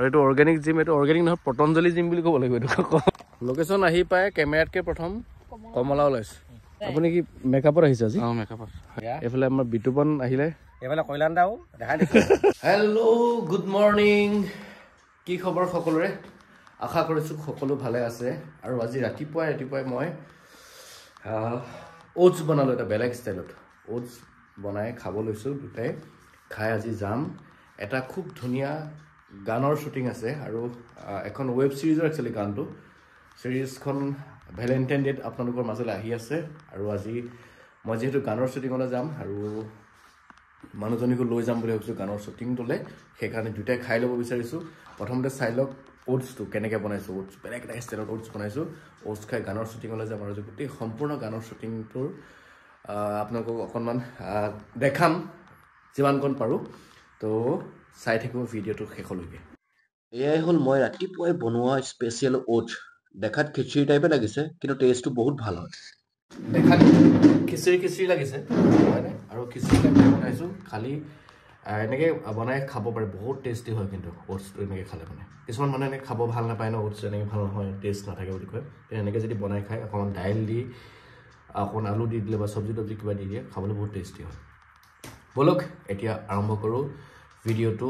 আৰু এইটো organic gym, এইটো অৰ্গেনিক নহয় পতঞ্জলি জিম বুলি ক'ব লাগিব। এইটো লোকেশ্যন আহি পায় কেমেৰাতকৈ প্ৰথম কমলা ওলাইছে। আপুনি কি মেকআপত আহিছে আজি? অঁ মেকআপত। এইফালে আমাৰ বিতুপন আহিলে, এইফালে কল্যাণ দাও দেখাই দিছে। হেল্ল' গুড মৰ্ণিং, কি খবৰ সকলোৰে? আশা কৰিছোঁ সকলো ভালে আছে। আৰু আজি ৰাতিপুৱাই মই অ'টছ বনালোঁ, এটা বেলেগ ষ্টাইলত অ'টছ বনাই খাব লৈছোঁ। দুটাই খাই আজি যাম। এটা খুব ধুনীয়া গানৰ শ্বুটিং আছে আৰু এখন ৱেব ছিৰিজৰ একচুৱেলি গানটো। ছিৰিজখন ভেলেণ্টাইন ডে'ত আপোনালোকৰ মাজলৈ আহি আছে। আৰু আজি মই যিহেতু গানৰ শ্বুটিঙলৈ যাম আৰু মানুহজনীকো লৈ যাম বুলি ভাবিছোঁ গানৰ শ্বুটিংটোলৈ, সেইকাৰণে দুটাই খাই ল'ব বিচাৰিছোঁ। প্ৰথমতে চাই লওক অ'টছটো কেনেকৈ বনাইছোঁ। অ'টছ বেলেগ এটা ষ্টাইলত অ'টছ বনাইছোঁ। অ'টছ খাই গানৰ শ্বুটিঙলৈ যাম আৰু গোটেই সম্পূৰ্ণ গানৰ শ্বুটিংটোৰ আপোনালোকক অকণমান দেখাম যিমানকণ পাৰোঁ। তো চাই থাকিব ভিডিঅ'টো শেষলৈকে। এয়াই হ'ল মই ৰাতিপুৱাই বনোৱা স্পেচিয়েল অ'টছ। দেখাত খিচিৰি টাইপে লাগিছে, কিন্তু টেষ্টটো বহুত ভাল হয়। দেখাত খিচিৰি লাগিছে হয়নে? আৰু খিচিৰি টাইপে বনাইছোঁ। খালি এনেকৈ বনাই খাব পাৰে, বহুত টেষ্টি হয়। কিন্তু অ'টছটো এনেকৈ খালে মানে কিছুমান মানুহে এনেকৈ খাব ভাল নাপায় ন, অ'টছ এনেকৈ ভাল নহয়, টেষ্ট নাথাকে বুলি কয়। এনেকৈ যদি বনাই খায়, অকণমান দাইল দি অকণমান আলু দি দিলে বা চব্জি তব্জি কিবা দি দিয়ে, খাবলৈ বহুত টেষ্টি হয়। ব'লক এতিয়া আৰম্ভ কৰোঁ ভিডিঅ'টো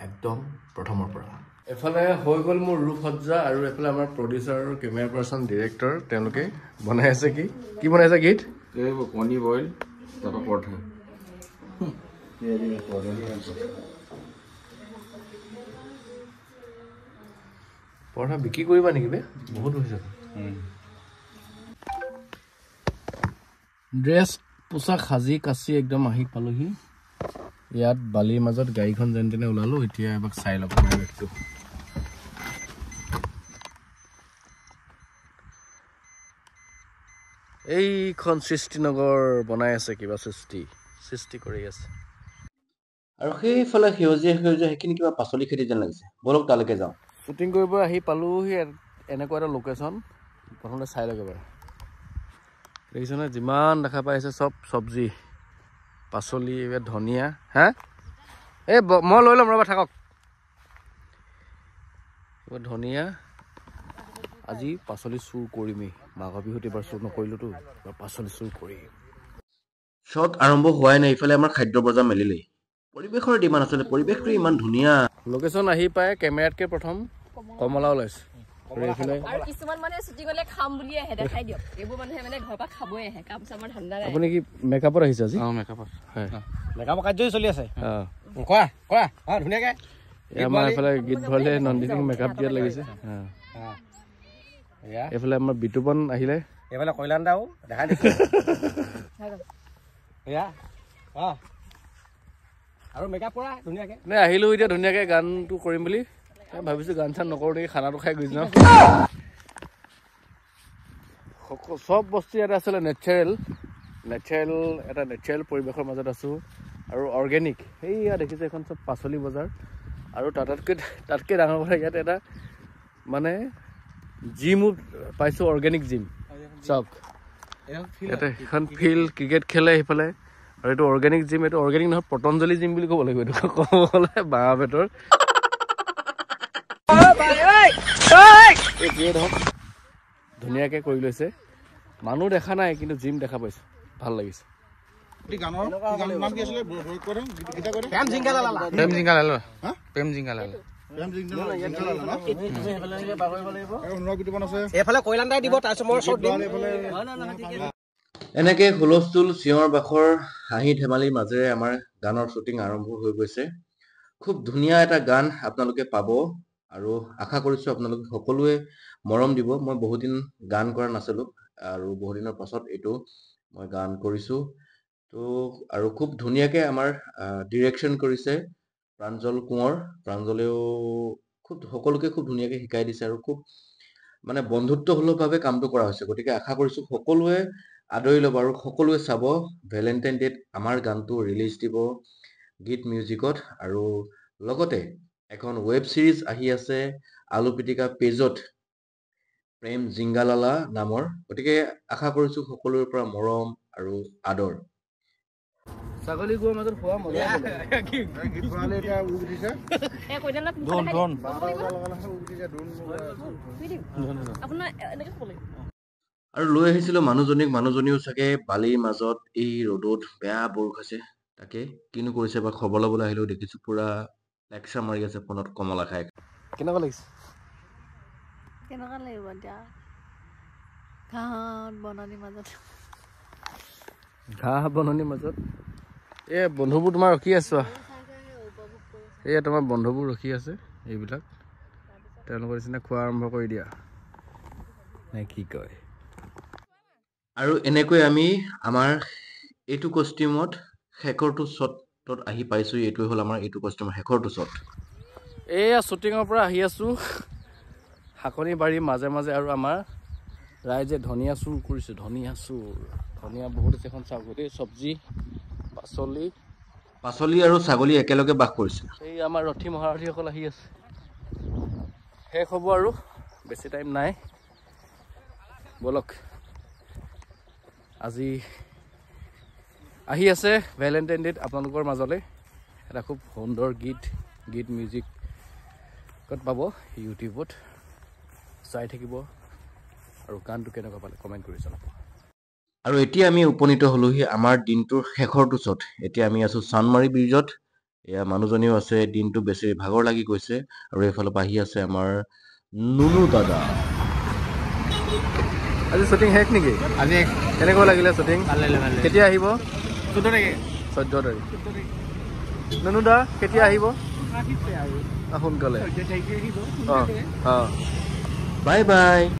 একদম প্ৰথমৰ পৰা। এফালে হৈ গ'ল মোৰ ৰূপসজ্জা আৰু এফালে আমাৰ প্ৰডিউচাৰ আৰু কেমেৰা পাৰ্চন ডিৰেক্টৰ, তেওঁলোকে বনাই আছে কি বনাইছে গীত? কণী বইল তাৰপৰা পৰঠা। পৰঠা বিক্ৰী কৰিবা নেকি বে? বহুত হৈছে। ড্ৰেছ পোছাক সাজি কাচি একদম আহি পালোহি। ইয়াত বালিৰ মাজত গাড়ীখন যেনে তেনে ওলালোঁ। এতিয়া এবাৰ চাই ল'ব পৰিৱেশটো। এইখন সৃষ্টিনগৰ বনাই আছে, কিবা সৃষ্টি কৰি আছে। আৰু সেইফালে সেউজীয়া সেইখিনি কিবা পাচলি খেতি যেন লাগিছে। ব'লক তালৈকে যাওঁ। শ্বুটিং কৰিব আহি পালোহি এনেকুৱা এটা লোকেশ্যন। প্ৰথমতে চাই লওক এবাৰ। দেখিছেনে? যিমান দেখা পাই আছে চব চব্জি পাচলি, ধনিয়া। হা এই মই লৈ ল'ম ৰ'বা, থাকক। ধনিয়া। আজি পাচলি চুৰ কৰিমেই। মাঘৰ বিহুত এইবাৰ চুৰ নকৰিলোতো, এবাৰ পাচলি চুৰ কৰিম। শ্বট আৰম্ভ হোৱাই নাই, ইফালে আমাৰ খাদ্য বজাৰ মেলিলেই। পৰিৱেশৰ ডিমাণ্ড আছিলে, পৰিৱেশটো ইমান ধুনীয়া। লোকেশ্যন আহি পায় কেমেৰাতকৈ প্ৰথম কমলা ওলাইছে। আৰু কিছুমান মানুহে শ্বুটিঙলৈ খাম বুলি আহে, দেখাই দিয়ক। এইবোৰ মানুহে মানে ঘৰৰ পৰা খাবই আহে, কাম চামৰ ধান্দা নাই। আপুনি কি মেকআপত আহিছে আজি? অঁ মেকআপত। হয়, মেকআপৰ কাৰ্যই চলি আছে। কোৱা অঁ ধুনীয়াকৈ। আমাৰ এইফালে গীত ভৰালে নন্দিনীক মেকআপ দিয়াত লাগিছে। এইফালে আমাৰ বিতুপন আহিলে, এইফালে কল্যাণ দাও দেখাই দিছে। আৰু মেকআপ কৰা ধুনীয়াকৈ। আহিলোঁ এতিয়া ধুনীয়াকৈ গানটো কৰিম বুলি ভাবিছোঁ। গান চান নকৰোঁ নেকি, খানাটো খাই গুচি যাওঁ। চব বস্তু ইয়াত আচলতে নেচাৰেল এটা নেচাৰেল পৰিৱেশৰ মাজত আছোঁ আৰু অৰ্গেনিক। সেইয়া দেখিছে এখন চব পাচলি বজাৰ। আৰু তাতকৈ ডাঙৰ কথা, ইয়াত এটা মানে জিমো পাইছোঁ, অৰ্গেনিক জিম। চাওক ইয়াতে এখন ফিল্ড, ক্ৰিকেট খেলে সেইফালে। আৰু এইটো অৰ্গেনিক জিম, এইটো অৰ্গেনিক নহয় পতঞ্জলি জিম বুলি ক'ব লাগিব। এইটো ক'ব গ'লে বাঁহ বেতৰ ধুনীয়াকৈ কৰি লৈছে। মানুহ দেখা নাই, কিন্তু জিম দেখা পাইছোঁ, ভাল লাগিছে। এনেকে হুলস্থুল, চিঞৰ বাখৰ, হাঁহি ধেমালিৰ মাজেৰে আমাৰ গানৰ শ্বুটিং আৰম্ভ হৈ গৈছে। খুব ধুনীয়া এটা গান আপোনালোকে পাব আৰু আশা কৰিছোঁ আপোনালোকে সকলোৱে মৰম দিব। মই বহুত দিন গান কৰা নাছিলোঁ আৰু বহুত দিনৰ পাছত এইটো মই গান কৰিছোঁ। তো আৰু খুব ধুনীয়াকৈ আমাৰ ডিৰেকশ্যন কৰিছে প্ৰাঞ্জল কোঁৱৰ। প্ৰাঞ্জলেও সকলোকে খুব ধুনীয়াকৈ শিকাই দিছে আৰু খুব মানে বন্ধুত্বসুলভভাৱে কামটো কৰা হৈছে। গতিকে আশা কৰিছোঁ সকলোৱে আদৰি ল'ব আৰু সকলোৱে চাব। ভেলেণ্টাইন ডে'ত আমাৰ গানটো ৰিলিজ দিব গীত মিউজিকত। আৰু লগতে এখন ৱেব ছিৰিজ আহি আছে আলু পিটিকা পেজত, প্ৰেম জিংগালালা নামৰ। গতিকে আশা কৰিছোঁ সকলোৰে পৰা মৰম আৰু আদৰ। ছাগলী গৰুৰ মাজত খোৱা মজা আৰু লৈ আহিছিলো মানুহজনীও চাগে বালিৰ মাজত এই ৰ'দত বেয়া বৰ খাইছে তাকে কিনো কৰিছে বা খবৰ ল'বলৈ আহিলেও দেখিছো পুৰা লেকচাৰ মাৰি আছে ফোনত কমলা খাই কেনেকুৱা লাগিছে কেনেকুৱা লাগিব এতিয়া ঘাঁহত বননিৰ মাজত এই বন্ধুবোৰ তোমাৰ ৰখি আছো এই তোমাৰ বন্ধুবোৰ ৰখি আছে এইবিলাক তেওঁলোকৰ নিচিনা খোৱা আৰম্ভ কৰি দিয়া নে কি কয় আৰু এনেকৈ আমি আমাৰ এইটো কষ্টিউমত শেষৰটো শ্বটত আহি পাইছো এইটোৱে হ'ল আমাৰ এইটো কষ্টিউমৰ শেষৰটো শ্বট এয়া শ্বুটিঙৰ পৰা আহি আছো শাকনি বাৰীৰ মাজে মাজে আৰু আমাৰ ৰাইজে ধনিয়া চুৰ কৰিছে ধনিয়া বহুত আছে এখন চাওক দেই চব্জি পাচলি আৰু ছাগলী একেলগে বাস কৰিছে এই আমাৰ ৰথী মহাৰথীসকল আহি আছে শেষ হ'ব আৰু বেছি টাইম নাই বলক আজি আহি আছে ভেলেণ্টাইন ডেত আপোনালোকৰ মাজলৈ এটা খুব সুন্দৰ গীত মিউজিকত পাব ইউটিউবত চাই থাকিব আৰু গানটো কেনেকুৱা পালে কমেণ্ট কৰি জনাব আৰু এতিয়া আমি উপনীত হলোহি আমাৰ দিনটোৰ শেষৰটো শ্বট এতিয়া আমি আছো চানমাৰী ব্ৰিজত এয়া মানুহজনীও আছে দিনটো বেছি ভাগৰ লাগি গৈছে আৰু এইফালৰ পৰা আহি আছে আমাৰ নুনু দাদা আজি শ্বুটিং শেষ নেকি আজি কেনেকুৱা লাগিলে শ্বুটিং কেতিয়া আহিব 14 তাৰিখ নুনু দা কেতিয়া আহিব সোনকালে বাই বাই